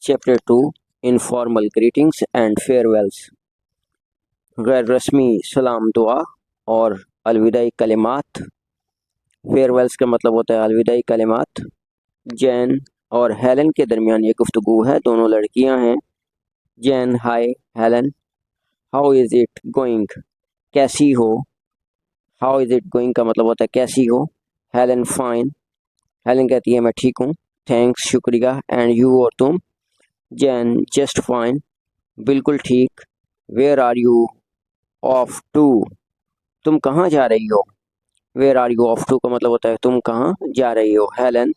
Chapter 2 informal greetings and farewells. गैर रस्मी सलाम दुआ और अलविदाई कलिमात। फेयरवेल्स का मतलब होता है अलविदाई कलिमात। जैन और हेलन के दरमियान ये गुफ्तगू है, दोनों लड़कियां हैं। Jane, hi Helen, how is it going, कैसी हो। हाउ इज़ इट गोइंग का मतलब होता है कैसी हो। Helen, fine. हेलन कहती है मैं ठीक हूँ। थैंक्स, शुक्रिया। एंड यू, और तुम। जैन, जस्ट फाइन, बिल्कुल ठीक। Where are you off to, तुम कहाँ जा रही हो। Where are you off to का मतलब होता है तुम कहाँ जा रही हो। Helen,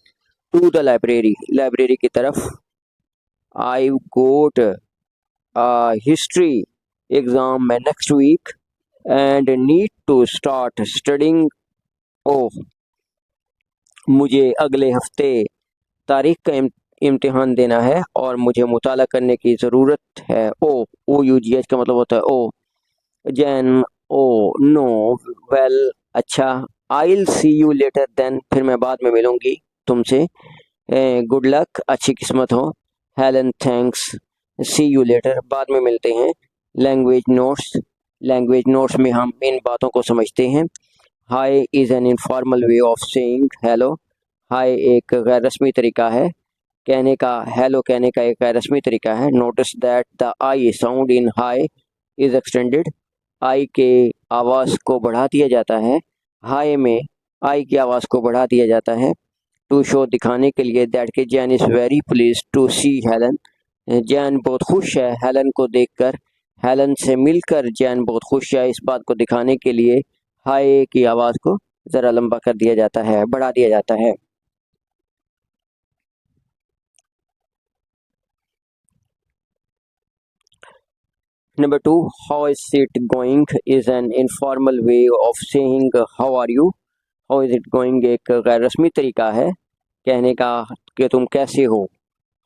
to the library, library की तरफ। आई गोट हिस्ट्री एग्जाम में next week and need to start studying. Oh, मुझे अगले हफ्ते तारीख का इम्तिहान देना है और मुझे मुताला करने की ज़रूरत है। ओ यू जी एच का मतलब होता है ओ। जैन, ओ नो, वेल, अच्छा। I'll see you later then, फिर मैं बाद में मिलूंगी तुमसे। गुड लक, अच्छी किस्मत हो। Helen, thanks, see you later, बाद में मिलते हैं। लैंग्वेज नोट्स, लैंग्वेज नोट्स में हम इन बातों को समझते हैं। Hi is an informal way of saying hello. Hi एक गैर रस्मी तरीका है कहने का, हेलो कहने का एक गैर रस्मी तरीका है। Notice that the I sound in hi is extended, I के आवाज़ को बढ़ा दिया जाता है। हाय में आई की आवाज़ को बढ़ा दिया जाता है। टू शो दिखाने के लिए दैट के Jane is very pleased to see Helen, Jane बहुत खुश है हेलन को देखकर। हेलन से मिलकर जैन बहुत खुश है, इस बात को दिखाने के लिए हाय की आवाज़ को ज़रा लंबा कर दिया जाता है, बढ़ा दिया जाता है। Number 2, how is it going is an informal way of saying how are you. How is it going एक गैर रस्मी तरीका है कहने का कि तुम कैसे हो।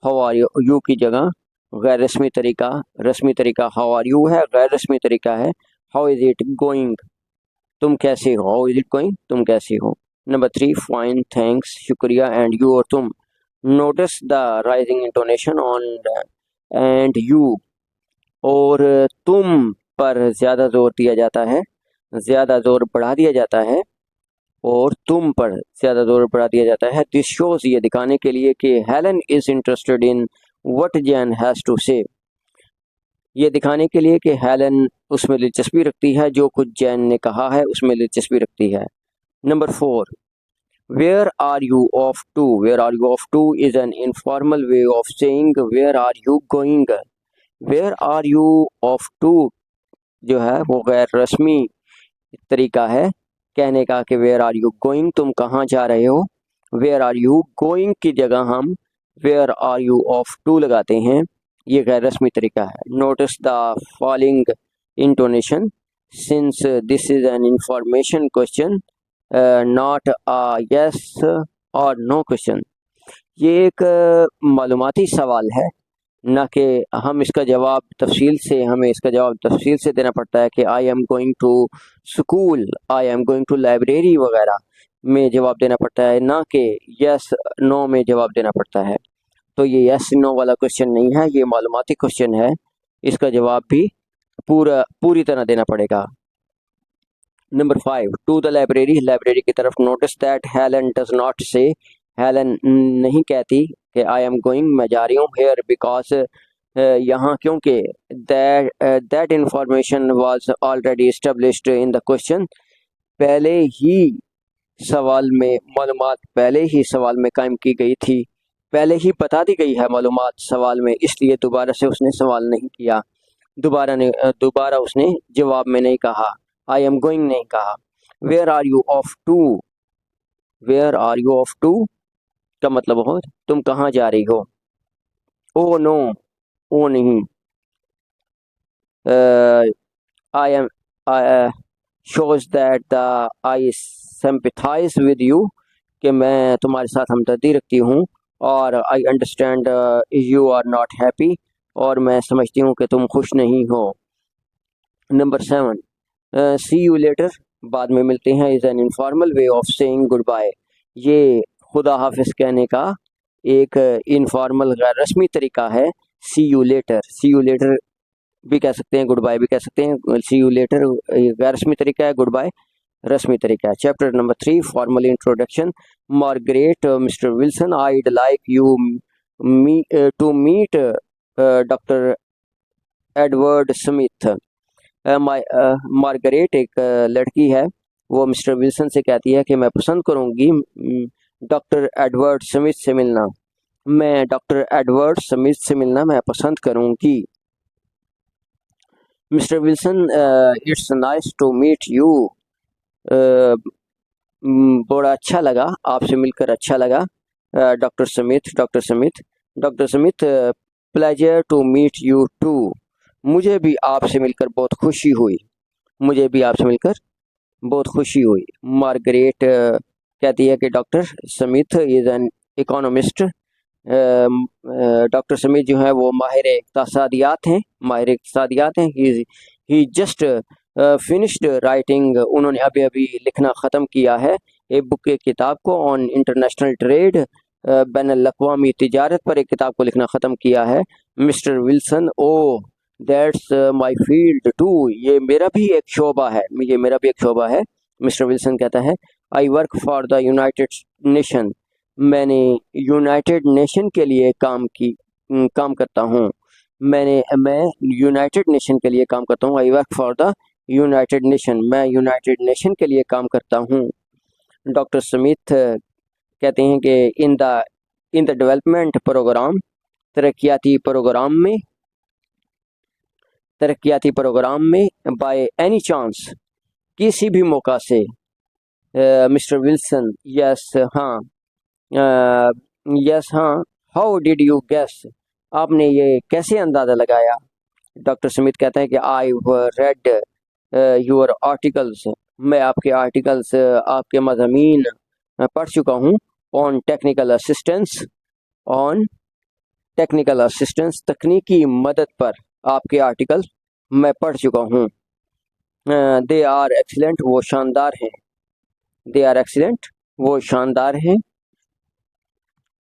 How are you, you की जगह गैर रस्मी तरीका how are you है, गैर रस्मी तरीका है how is it going, तुम कैसे हो। How is it going, तुम कैसे हो। Number 3, fine, thanks, शुक्रिया, and you और तुम। Notice the rising intonation on and you, और तुम पर ज़्यादा जोर दिया जाता है, ज़्यादा जोर बढ़ा दिया जाता है, और तुम पर ज़्यादा जोर बढ़ा दिया जाता है। दिस शोज़, ये दिखाने के लिए कि Helen is interested in what Jane has to say, ये दिखाने के लिए कि हेलन उसमें दिलचस्पी रखती है, जो कुछ जैन ने कहा है उसमें दिलचस्पी रखती है। Number 4, where are you off to. Where are you off to is an informal way of saying where are you going. Where are you off to जो है वो गैर रस्मी तरीका है कहने का कि वेयर आर यू गोइंग, तुम कहाँ जा रहे हो। वेयर आर यू गोइंग की जगह हम where are you off to लगाते हैं, ये गैर रस्मी तरीका है। Notice the following intonation since this is an information question not a yes और नो क्वेश्चन। ये एक मालूमाती सवाल है, ना कि हमें इसका जवाब तफसील से देना पड़ता है कि I am going to school, I am going to library वगैरह में जवाब देना पड़ता है, ना कि यस नो में जवाब देना पड़ता है। तो ये यस नो वाला क्वेश्चन नहीं है, ये मालूमाती क्वेश्चन है, इसका जवाब भी पूरी तरह देना पड़ेगा। Number 5, to the library, library की तरफ। Notice that Helen does not say, Helen नहीं कहती कि आई एम गोइंग, मैं जा रही हूँ। हेयर बिकॉज, यहाँ क्योंकि that information was already established in the question, पहले ही सवाल में मालूमात पहले ही सवाल में कायम की गई थी, पहले ही बता दी गई है मालूमात सवाल में, इसलिए दोबारा से उसने सवाल नहीं किया, दोबारा उसने जवाब में नहीं कहा, आई एम गोइंग नहीं कहा। Where are you off to, where are you off to का मतलब हो तुम कहाँ जा रही हो। ओ नो, ओ नहीं। I am shows that the I sympathize with you, कि मैं तुम्हारे साथ हमदर्दी रखती हूँ। और I understand you are not happy, और मैं समझती हूँ कि तुम खुश नहीं हो। नंबर 7, सी यू लेटर, बाद में मिलते हैं, is an informal way of saying goodbye, ये खुदा हाफिज़ कहने का एक इनफॉर्मल गैर रस्मी तरीका है see you later. See you later भी कह सकते हैं, गुड बाय भी कह सकते हैं। सी यू लेटर गैर रस्मी तरीका है, गुड बाय रस्मी तरीका है। Chapter number 3 formal introduction. Margaret Mr Wilson, I'd like you to meet doctor Edward Smith. Margaret एक लड़की है, वो मिस्टर विल्सन से कहती है कि मैं पसंद करूंगी डॉक्टर एडवर्ड स्मिथ से मिलना। मैं डॉक्टर एडवर्ड स्मिथ से मिलना मैं पसंद करूंगी। Mr Wilson, it's nice to meet you. बड़ा अच्छा लगा, आपसे मिलकर अच्छा लगा। Doctor Smith, doctor Smith, pleasure to meet you too. मुझे भी आपसे मिलकर बहुत खुशी हुई, मुझे भी आपसे मिलकर बहुत खुशी हुई। मार्गरेट कहती है कि doctor Smith is an economist. Doctor Smith जो है वो माहिर इक़्तिसादियात हैं, ही जस्ट फिनिश्ड राइटिंग, उन्होंने अभी अभी लिखना ख़त्म किया है एक बुक, एक किताब को, ऑन इंटरनेशनल ट्रेड, बैनुल अक़वामी तिजारत पर एक किताब को लिखना ख़त्म किया है। Mr Wilson, oh that's my field too, ये मेरा भी एक शोबा है, ये मेरा भी एक शोबा है। मिस्टर विल्सन कहता है I work for the United nation, मैंने यूनाइटेड नेशन के लिए काम करता हूँ। मैं यूनाइटेड नेशन के लिए काम करता हूँ। I work for the United nation, मैं यूनाइटेड नेशन के लिए काम करता हूँ। डॉक्टर स्मिथ कहते हैं कि इन द डेवलपमेंट प्रोग्राम, तरक्याती प्रोग्राम में बाय एनी चांस, किसी भी मौका से। मिस्टर विल्सन, यस हाँ, हाउ डिड यू गेस, आपने ये कैसे अंदाज़ा लगाया। डॉक्टर स्मिथ कहता है कि आई रेड योर आर्टिकल्स, मैं आपके आर्टिकल्स, आपके मज़ामीन पढ़ चुका हूँ। ऑन टेक्निकल असिस्टेंस, तकनीकी मदद पर आपके आर्टिकल मैं पढ़ चुका हूँ। दे आर एक्सीलेंट, वो शानदार हैं। दे आर एक्सीलेंट, वो शानदार हैं।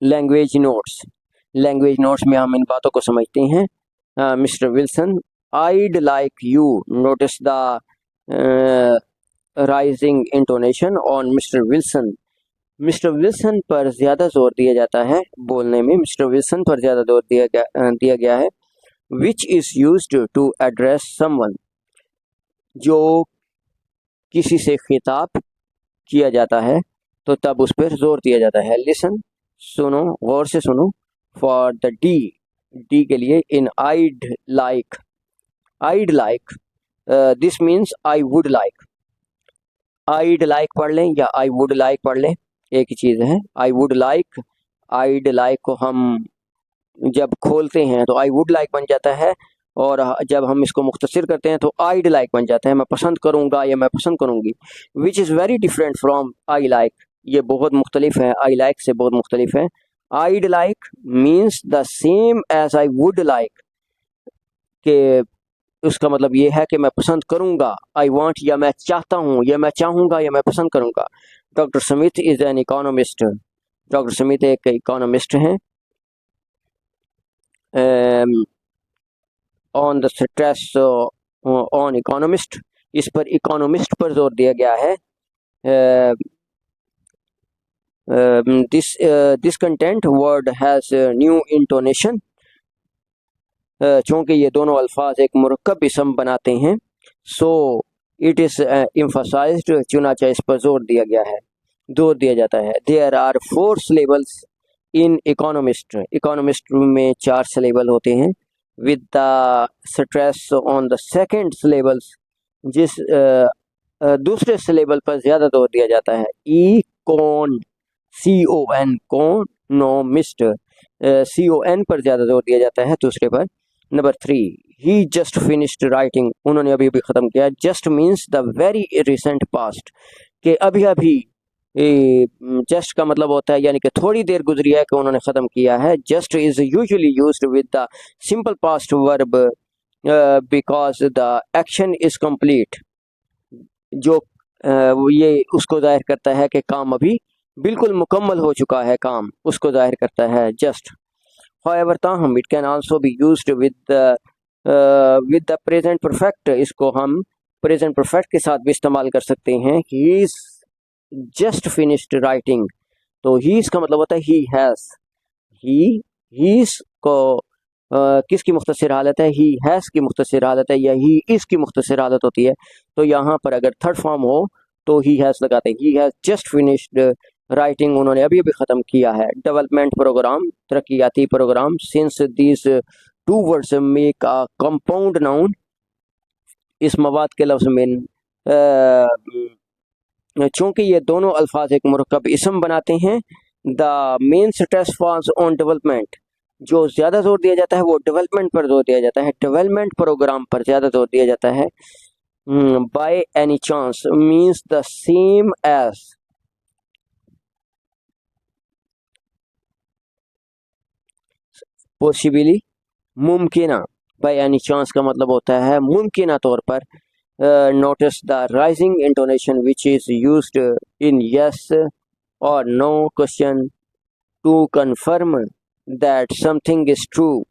लैंग्वेज नोट्स में हम इन बातों को समझते हैं। Mister Wilson, I'd like you notice the rising intonation on mister Wilson. Mister Wilson पर ज़्यादा जोर दिया जाता है बोलने में, मिस्टर विल्सन पर ज़्यादा जोर दिया गया है। Which is used to address someone, जो किसी से खिताब किया जाता है तो तब उस पर जोर दिया जाता है। लिसन, सुनो, गौर से सुनो। फॉर द डी के लिए in I'd like, this means I would like. I'd like पढ़ लें या आई वुड लाइक पढ़ लें, एक ही चीज़ है। आई वुड लाइक, आइड लाइक को हम जब खोलते हैं तो आई वुड लाइक बन जाता है, और जब हम इसको मुख्तसर करते हैं तो आइड लाइक बन जाता है, मैं पसंद करूँगा या मैं पसंद करूँगी। Which is very different from I like, ये बहुत मुख्तलिफ है, आई लाइक से बहुत मुख्तलिफ है। I'd like means the same as I would like, के उसका मतलब ये है कि मैं पसंद करूँगा। आई वॉन्ट, या मैं चाहता हूँ, या मैं चाहूँगा, या मैं पसंद करूँगा। Doctor Smith is an economist, doctor Smith एक इकोनॉमिस्ट हैं। On the stress on economist, इस पर इकोनॉमिस्ट पर जोर दिया गया है। This content word has new intonation, चूँकि ये दोनों अल्फाज एक मुरक्कब इसम बनाते हैं। सो इट इज़ एम्फसाइज्ड, चुनाचा इस पर जोर दिया जाता है। There are 4 syllables in economist में 4 सिलेबल होते हैं। With the stress on the second syllables, जिस दूसरे सिलेबल पर ज़्यादा जोर दिया जाता है। इकोनॉमिस्ट, CON पर ज़्यादा जोर दिया जाता है दूसरे पर। नंबर 3, ही जस्ट फिनिश्ड राइटिंग, उन्होंने अभी अभी ख़त्म किया। Just means the very recent past, कि अभी अभी, जस्ट का मतलब होता है यानी कि थोड़ी देर गुजरी है कि उन्होंने ख़त्म किया है। Just is usually used with the simple past verb because the action is complete, जो ये उसको जाहिर करता है कि काम अभी बिल्कुल मुकम्मल हो चुका है काम, उसको जाहिर करता है जस्ट। However, ताहम it can also be used with the present perfect, इसको हम प्रेजेंट परफेक्ट के साथ भी इस्तेमाल कर सकते हैं। He is just finished writing, तो ही इज का मतलब होता है ही हैज़। ही इज को किसकी मुख्तसर हालत है, ही हैज़ की मुख्तसर हालत है या ही इज़ की मुख्तसर हालत होती है। तो यहाँ पर अगर थर्ड फॉर्म हो तो ही हैज़ लगाते हैं। He has just finished writing, उन्होंने अभी अभी ख़त्म किया है। डेवलपमेंट प्रोग्राम, तरक्याती program. Since this two words make a compound noun, इस मवाद के लफ्ज़ में चूँकि ये दोनों अल्फाज एक मुरक्कब इसम बनाते हैं। The main stress falls on development, जो ज़्यादा जोर दिया जाता है वो डेवलपमेंट पर जोर दिया जाता है, डेवलपमेंट प्रोग्राम पर ज़्यादा जोर दिया जाता है। By any chance means the same as, possibly, मुमकिना। बाय एनी चांस का मतलब होता है मुमकिना तौर पर। Notice the rising intonation which is used in yes और no question to confirm that something is true,